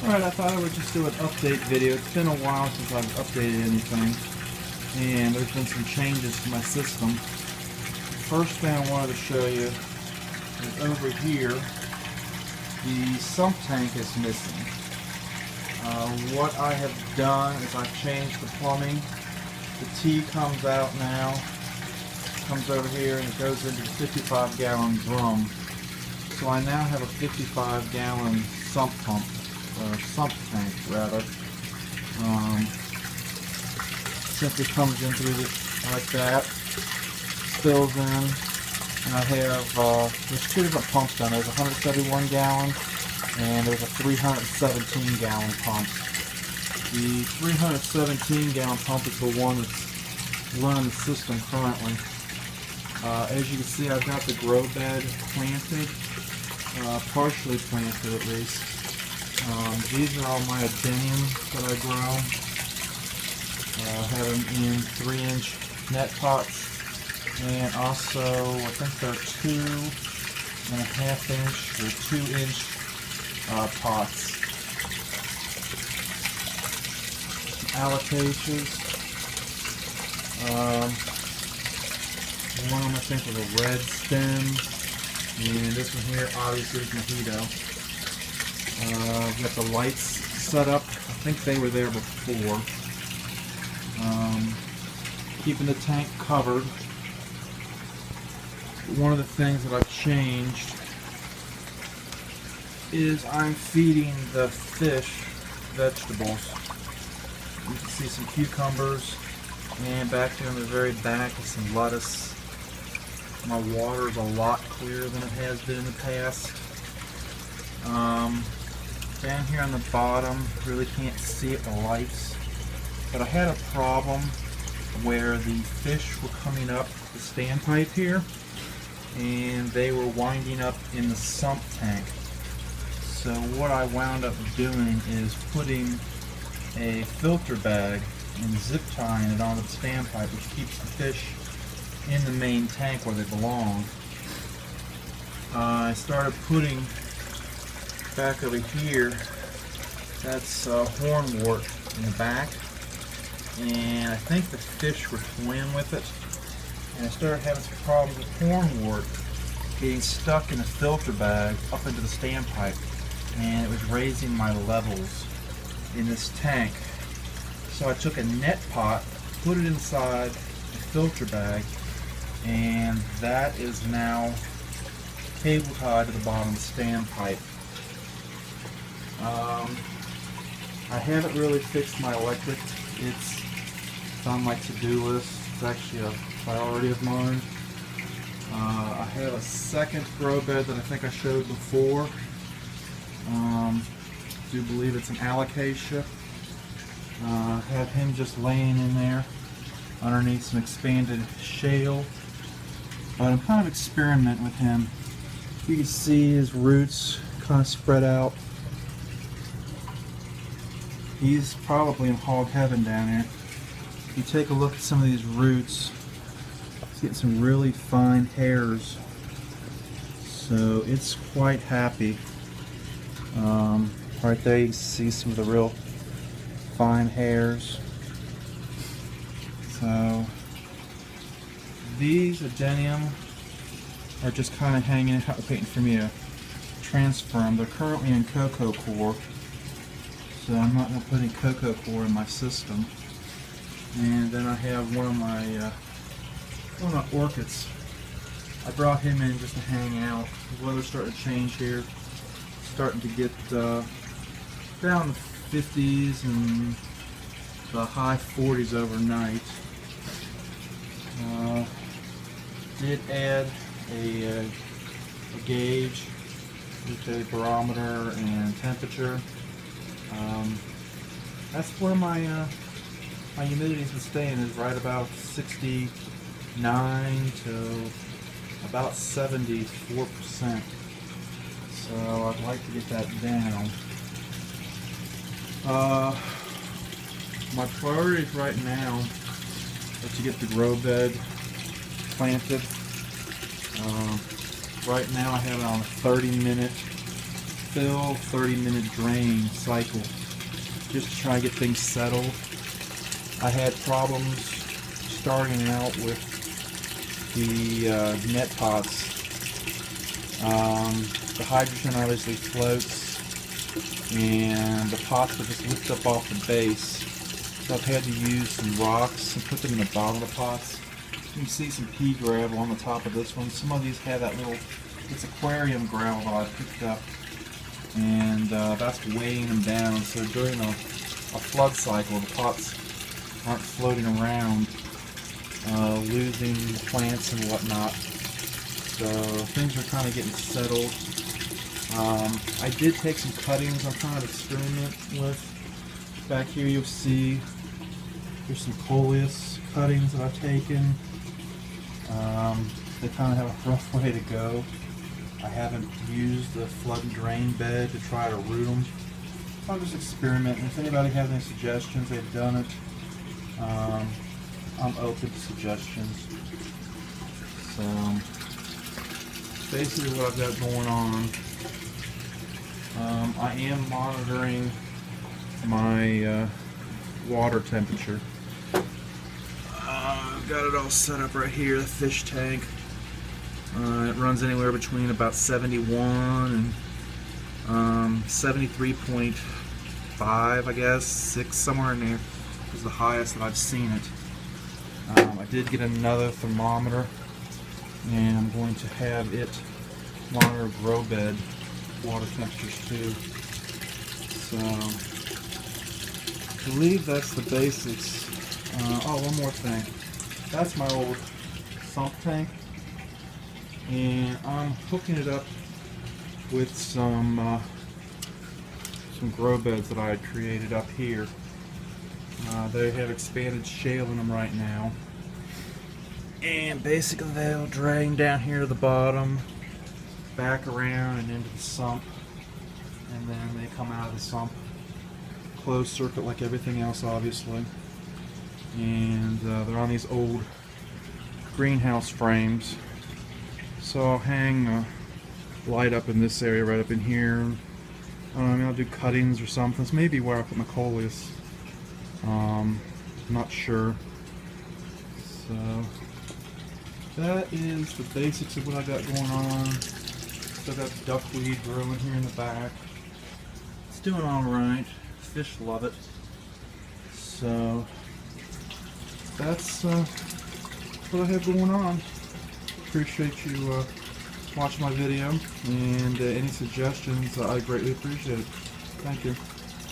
Alright, I thought I would just do an update video. It's been a while since I've updated anything, and there's been some changes to my system. First thing I wanted to show you is over here, the sump tank is missing. What I have done is I've changed the plumbing. The T comes out now, comes over here, and it goes into the 55-gallon drum. So I now have a 55-gallon sump pump. Or sump tank rather. Simply comes in through like that, spills in, and I have there's two different pumps down there. There's a 171 gallon and there's a 317 gallon pump. The 317 gallon pump is the one that's running the system currently. As you can see, I've got the grow bed planted, partially planted at least. These are all my adeniums that I grow. I have them in 3-inch net pots, and also I think they're 2.5-inch or 2-inch pots. Alocasias. One of them I think was a red stem, and this one here obviously is mojito. We've got the lights set up. I think they were there before. Keeping the tank covered. One of the things that I've changed is I'm feeding the fish vegetables. You can see some cucumbers, and back here in the very back is some lettuce. My water is a lot clearer than it has been in the past. Down here on the bottom, really can't see it in the lights, but I had a problem where the fish were coming up the standpipe here and they were winding up in the sump tank. So what I wound up doing is putting a filter bag and zip tying it onto the standpipe, which keeps the fish in the main tank where they belong. I started putting back over here, that's hornwort in the back, and I think the fish were toying with it, and I started having some problems with hornwort getting stuck in the filter bag up into the standpipe, and it was raising my levels in this tank. So I took a net pot, put it inside the filter bag, and that is now cable tied to the bottom of the standpipe. I haven't really fixed my electric. It's on my to-do list. It's actually a priority of mine. I have a second grow bed that I think I showed before. I do believe it's an alocasia. I have him just laying in there underneath some expanded shale. But I'm kind of experimenting with him. You can see his roots kind of spread out. He's probably in hog heaven down here. If you take a look at some of these roots, he's getting some really fine hairs. So it's quite happy. Right there you can see some of the real fine hairs. So these adenium are just kind of hanging out waiting for me to transfer them. They're currently in cocoa core, so I'm not going to put any cocoa core in my system. And then I have one of my orchids. I brought him in just to hang out. The weather's starting to change here. Starting to get down the 50s and the high 40s overnight. Did add a gauge with a barometer and temperature. That's where my humidity's been staying, is right about 69 to about 74%. So I'd like to get that down. My priorities right now are to get the grow bed planted. Right now I have it on a 30-minute fill, 30-minute drain cycle, just to try and get things settled. I had problems starting out with the net pots. The hydrogen obviously floats, and the pots would just lift up off the base. So I've had to use some rocks and put them in the bottom of the pots. You can see some pea gravel on the top of this one. Some of these have that little, it's aquarium gravel that I picked up, and that's weighing them down. So during a flood cycle, the pots aren't floating around, losing plants and whatnot. So things are kind of getting settled. I did take some cuttings I'm trying to experiment with. Back here you'll see there's some coleus cuttings that I've taken. They kind of have a rough way to go. I haven't used the flood and drain bed to try to root them. I'm just experimenting. If anybody has any suggestions, they've done it. I'm open to suggestions. So basically what I've got going on, I am monitoring my water temperature. I've got it all set up right here, the fish tank. It runs anywhere between about 71 and 73.5, I guess, 6, somewhere in there is the highest that I've seen it. I did get another thermometer, and I'm going to have it monitor grow bed water temperatures too. So I believe that's the basics. Oh, one more thing. That's my old sump tank, and I'm hooking it up with some grow beds that I had created up here. They have expanded shale in them right now, and basically they'll drain down here to the bottom, back around and into the sump, and then they come out of the sump closed circuit like everything else, obviously. And they're on these old greenhouse frames, so I'll hang a light up in this area right up in here. I mean, I'll do cuttings or something. This may be where I put my coleus. I'm not sure. So that is the basics of what I got going on. Still got duckweed growing here in the back. It's doing alright. Fish love it. So that's what I have going on. Appreciate you watching my video, and any suggestions I greatly appreciate it. Thank you.